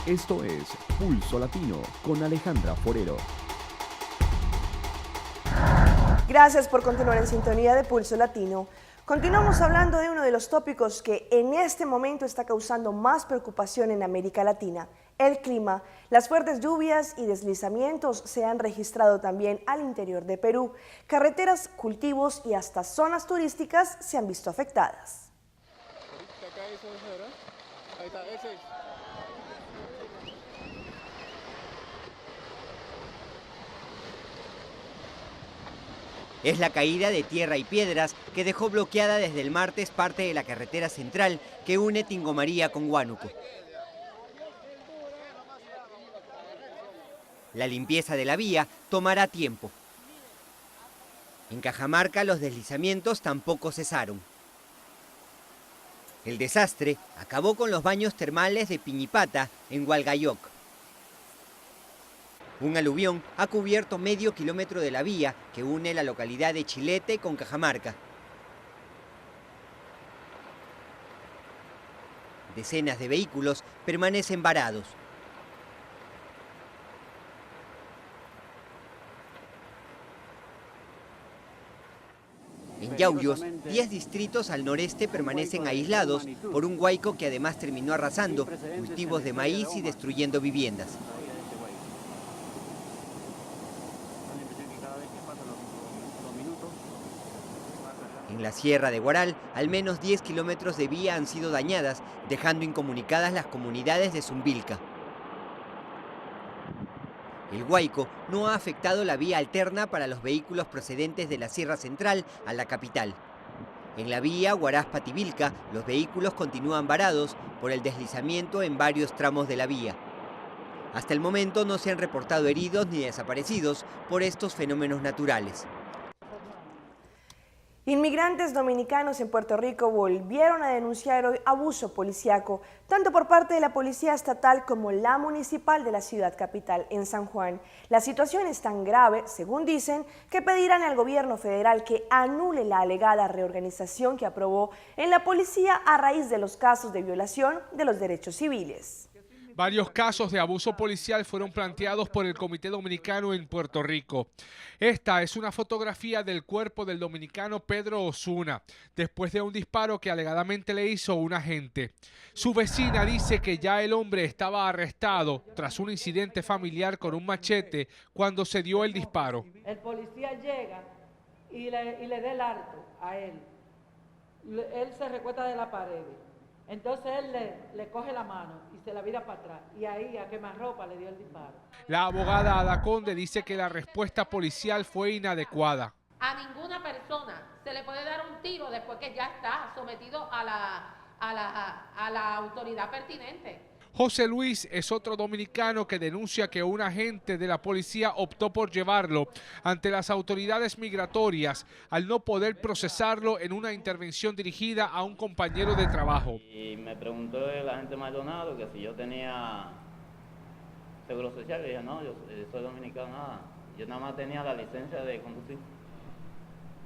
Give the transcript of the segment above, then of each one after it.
Esto es Pulso Latino con Alejandra Forero. Gracias por continuar en sintonía de Pulso Latino. Continuamos hablando de uno de los tópicos que en este momento está causando más preocupación en América Latina, el clima. Las fuertes lluvias y deslizamientos se han registrado también al interior de Perú. Carreteras, cultivos y hasta zonas turísticas se han visto afectadas. Es la caída de tierra y piedras que dejó bloqueada desde el martes parte de la carretera central que une Tingomaría con Huánuco. La limpieza de la vía tomará tiempo. En Cajamarca los deslizamientos tampoco cesaron. El desastre acabó con los baños termales de Piñipata en Hualgayoc. Un aluvión ha cubierto medio kilómetro de la vía que une la localidad de Chilete con Cajamarca. Decenas de vehículos permanecen varados. En Yauyos, 10 distritos al noreste permanecen aislados por un huaico que además terminó arrasando cultivos de maíz y destruyendo viviendas. En la Sierra de Guaral, al menos 10 kilómetros de vía han sido dañadas, dejando incomunicadas las comunidades de Zumbilca. El huaico no ha afectado la vía alterna para los vehículos procedentes de la Sierra Central a la capital. En la vía Huaraz-Pativilca, los vehículos continúan varados por el deslizamiento en varios tramos de la vía. Hasta el momento no se han reportado heridos ni desaparecidos por estos fenómenos naturales. Inmigrantes dominicanos en Puerto Rico volvieron a denunciar hoy abuso policiaco, tanto por parte de la Policía Estatal como la municipal de la ciudad capital en San Juan. La situación es tan grave, según dicen, que pedirán al gobierno federal que anule la alegada reorganización que aprobó en la policía a raíz de los casos de violación de los derechos civiles. Varios casos de abuso policial fueron planteados por el Comité Dominicano en Puerto Rico. Esta es una fotografía del cuerpo del dominicano Pedro Osuna, después de un disparo que alegadamente le hizo un agente. Su vecina dice que ya el hombre estaba arrestado tras un incidente familiar con un machete cuando se dio el disparo. El policía llega y le da el alto a él. Él se recuesta de la pared. Entonces él le coge la mano y se la vira para atrás. Y ahí a quemarropa le dio el disparo. La abogada Ada Conde dice que la respuesta policial fue inadecuada. A ninguna persona se le puede dar un tiro después que ya está sometido a la autoridad pertinente. José Luis es otro dominicano que denuncia que un agente de la policía optó por llevarlo ante las autoridades migratorias al no poder procesarlo en una intervención dirigida a un compañero de trabajo. Y me preguntó el agente Maldonado que si yo tenía seguro social. Le dije, no, yo soy dominicano, nada. Yo nada más tenía la licencia de conducir.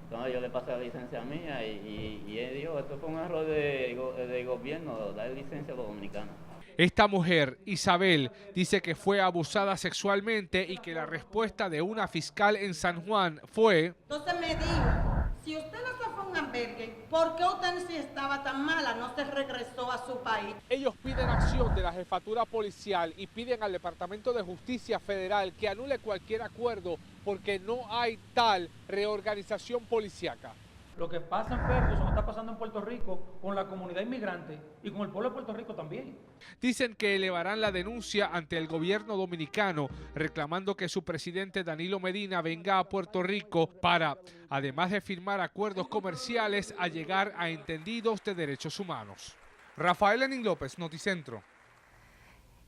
Entonces yo le pasé la licencia mía y él dijo, esto fue un error de gobierno, dar licencia a los dominicanos. Esta mujer, Isabel, dice que fue abusada sexualmente y que la respuesta de una fiscal en San Juan fue... Entonces me dijo, si usted no se fue a un albergue, ¿por qué usted, si estaba tan mala, no se regresó a su país? Ellos piden acción de la jefatura policial y piden al Departamento de Justicia Federal que anule cualquier acuerdo porque no hay tal reorganización policíaca. Lo que pasa en Ferguson está pasando en Puerto Rico con la comunidad inmigrante y con el pueblo de Puerto Rico también. Dicen que elevarán la denuncia ante el gobierno dominicano, reclamando que su presidente Danilo Medina venga a Puerto Rico para, además de firmar acuerdos comerciales, a llegar a entendidos de derechos humanos. Rafael Lenín López, Noticentro.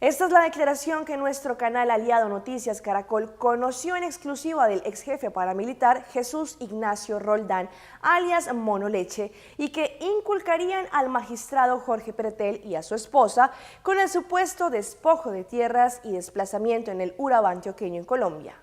Esta es la declaración que nuestro canal aliado Noticias Caracol conoció en exclusiva del ex jefe paramilitar Jesús Ignacio Roldán, alias Mono Leche, y que inculcarían al magistrado Jorge Pretel y a su esposa con el supuesto despojo de tierras y desplazamiento en el Urabá antioqueño en Colombia.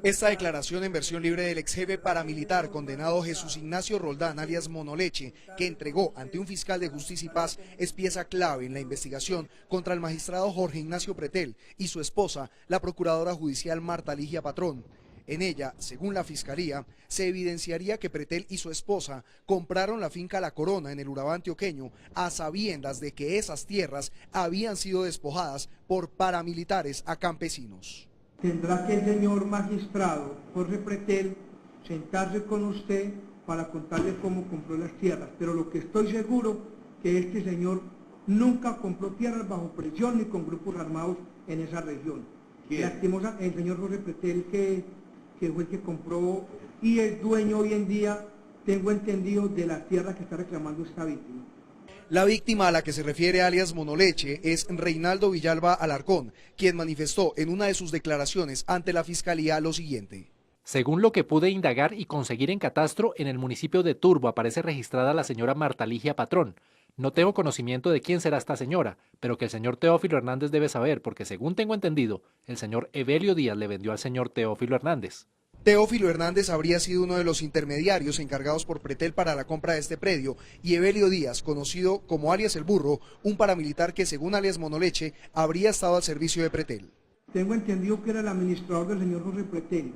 Esta declaración en versión libre del ex jefe paramilitar condenado Jesús Ignacio Roldán, alias Monoleche, que entregó ante un fiscal de Justicia y Paz, es pieza clave en la investigación contra el magistrado Jorge Ignacio Pretel y su esposa, la procuradora judicial Marta Ligia Patrón. En ella, según la Fiscalía, se evidenciaría que Pretel y su esposa compraron la finca La Corona en el Urabá antioqueño a sabiendas de que esas tierras habían sido despojadas por paramilitares a campesinos. Tendrá que el señor magistrado Jorge Pretel sentarse con usted para contarle cómo compró las tierras, pero lo que estoy seguro que este señor nunca compró tierras bajo presión ni con grupos armados en esa región. Lastimosa, el señor Jorge Pretel que fue el que compró y es dueño hoy en día, tengo entendido, de las tierras que está reclamando esta víctima. La víctima a la que se refiere alias Monoleche es Reinaldo Villalba Alarcón, quien manifestó en una de sus declaraciones ante la Fiscalía lo siguiente. Según lo que pude indagar y conseguir en catastro, en el municipio de Turbo aparece registrada la señora Marta Ligia Patrón. No tengo conocimiento de quién será esta señora, pero que el señor Teófilo Hernández debe saber, porque según tengo entendido, el señor Evelio Díaz le vendió al señor Teófilo Hernández. Teófilo Hernández habría sido uno de los intermediarios encargados por Pretel para la compra de este predio y Evelio Díaz, conocido como alias El Burro, un paramilitar que según alias Monoleche habría estado al servicio de Pretel. Tengo entendido que era el administrador del señor Jorge Pretel.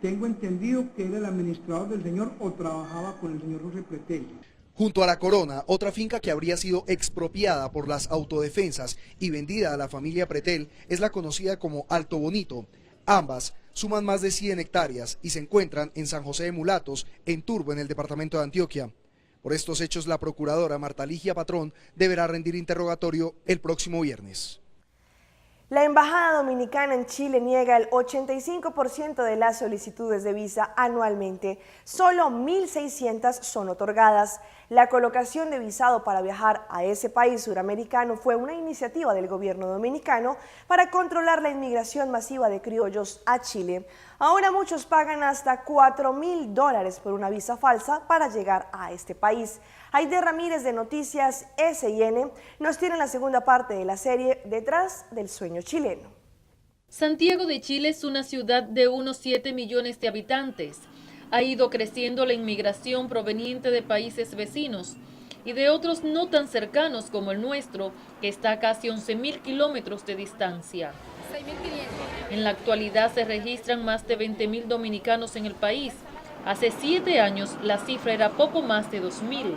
Tengo entendido que era el administrador del señor o trabajaba con el señor Jorge Pretel. Junto a La Corona, otra finca que habría sido expropiada por las autodefensas y vendida a la familia Pretel es la conocida como Alto Bonito. Ambas suman más de 100 hectáreas y se encuentran en San José de Mulatos, en Turbo, en el departamento de Antioquia. Por estos hechos, la procuradora Marta Ligia Patrón deberá rendir interrogatorio el próximo viernes. La Embajada Dominicana en Chile niega el 85% de las solicitudes de visa anualmente. Solo 1.600 son otorgadas. La colocación de visado para viajar a ese país suramericano fue una iniciativa del gobierno dominicano para controlar la inmigración masiva de criollos a Chile. Ahora muchos pagan hasta $4.000 por una visa falsa para llegar a este país. Aide Ramírez de Noticias SIN nos tiene la segunda parte de la serie Detrás del Sueño Chileno. Santiago de Chile es una ciudad de unos 7 millones de habitantes. Ha ido creciendo la inmigración proveniente de países vecinos y de otros no tan cercanos como el nuestro, que está a casi 11.000 kilómetros de distancia. 6.500. En la actualidad se registran más de 20.000 dominicanos en el país. Hace 7 años la cifra era poco más de 2.000.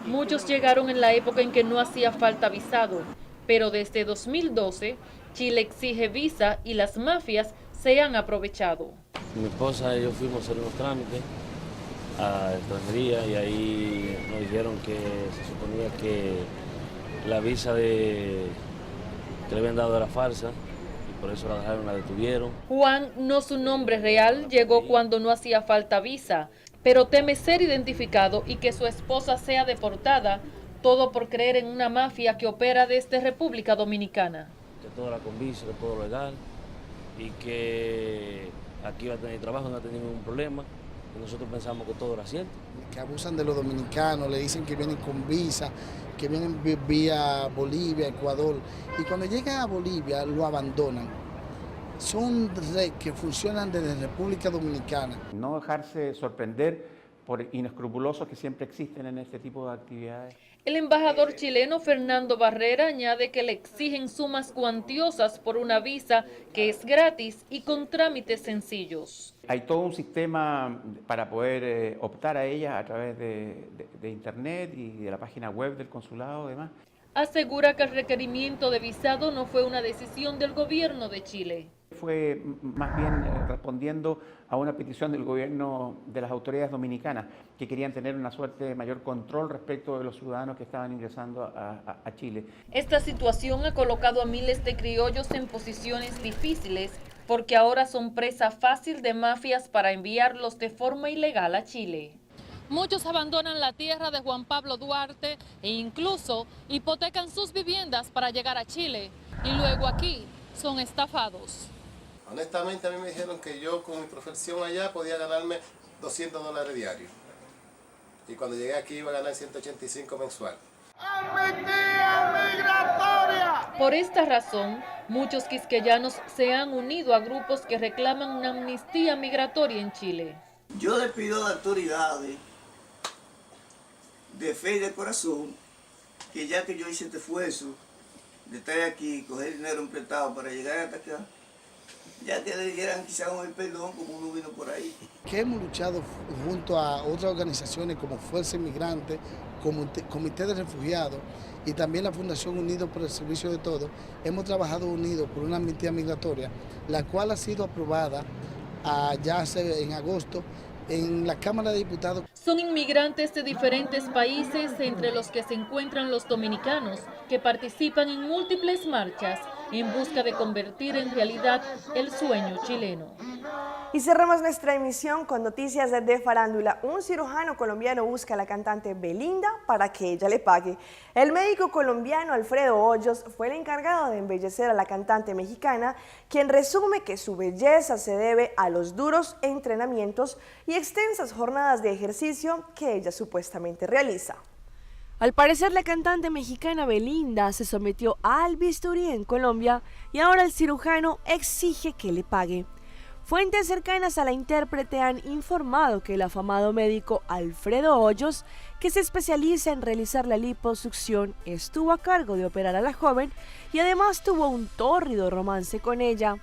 Muchos llegaron en la época en que no hacía falta visado, pero desde 2012 Chile exige visa y las mafias se han aprovechado. Mi esposa y yo fuimos a hacer unos trámites a extranjería y ahí nos dijeron que se suponía que la visa que le habían dado era falsa y por eso la detuvieron. Juan, no su nombre real, llegó cuando no hacía falta visa, pero teme ser identificado y que su esposa sea deportada, todo por creer en una mafia que opera desde República Dominicana. Que todo era con visa, que todo legal y que aquí va a tener trabajo, no va a tener ningún problema. Y nosotros pensamos que todo era cierto. Que abusan de los dominicanos, le dicen que vienen con visa, que vienen vía Bolivia, Ecuador, y cuando llegan a Bolivia lo abandonan. Son redes que funcionan desde República Dominicana. No dejarse sorprender por inescrupulosos que siempre existen en este tipo de actividades. El embajador chileno Fernando Barrera añade que le exigen sumas cuantiosas por una visa que es gratis y con trámites sencillos. Hay todo un sistema para poder optar a ella a través de internet y de la página web del consulado y demás. Asegura que el requerimiento de visado no fue una decisión del gobierno de Chile. Fue más bien respondiendo a una petición del gobierno de las autoridades dominicanas que querían tener una suerte de mayor control respecto de los ciudadanos que estaban ingresando a Chile. Esta situación ha colocado a miles de criollos en posiciones difíciles porque ahora son presa fácil de mafias para enviarlos de forma ilegal a Chile. Muchos abandonan la tierra de Juan Pablo Duarte e incluso hipotecan sus viviendas para llegar a Chile y luego aquí son estafados. Honestamente a mí me dijeron que yo con mi profesión allá podía ganarme $200 diarios. Y cuando llegué aquí iba a ganar 185 mensual. Por esta razón, Muchos quisqueyanos se han unido a grupos que reclaman una amnistía migratoria en Chile. Yo le pido a las autoridades de fe y de corazón que ya que yo hice este esfuerzo de estar aquí, coger dinero prestado para llegar hasta acá, ya que le dieran quizás un perdón como uno vino por ahí. Que hemos luchado junto a otras organizaciones como Fuerza Inmigrante, como Comité de Refugiados y también la Fundación Unidos por el Servicio de Todos, hemos trabajado unidos por una amnistía migratoria, la cual ha sido aprobada ya en agosto en la Cámara de Diputados. Son inmigrantes de diferentes países, entre los que se encuentran los dominicanos, que participan en múltiples marchas en busca de convertir en realidad el sueño chileno. Y cerramos nuestra emisión con noticias de farándula. Un cirujano colombiano busca a la cantante Belinda para que ella le pague. El médico colombiano Alfredo Hoyos fue el encargado de embellecer a la cantante mexicana, quien resume que su belleza se debe a los duros entrenamientos y extensas jornadas de ejercicio que ella supuestamente realiza. Al parecer, la cantante mexicana Belinda se sometió al bisturí en Colombia y ahora el cirujano exige que le pague. Fuentes cercanas a la intérprete han informado que el afamado médico Alfredo Hoyos, que se especializa en realizar la liposucción, estuvo a cargo de operar a la joven y además tuvo un tórrido romance con ella.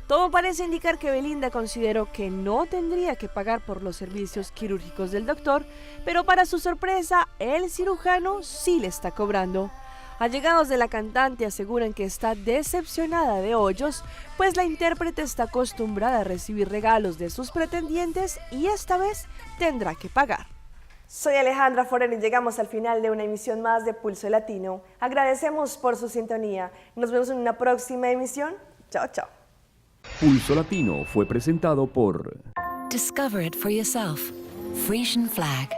Todo parece indicar que Belinda consideró que no tendría que pagar por los servicios quirúrgicos del doctor, pero para su sorpresa, el cirujano sí le está cobrando. Allegados de la cantante aseguran que está decepcionada de Hoyos, pues la intérprete está acostumbrada a recibir regalos de sus pretendientes y esta vez tendrá que pagar. Soy Alejandra Forero y llegamos al final de una emisión más de Pulso Latino. Agradecemos por su sintonía. Nos vemos en una próxima emisión. Chao, chao. Pulso Latino fue presentado por Discover it for yourself. Frisian Flag.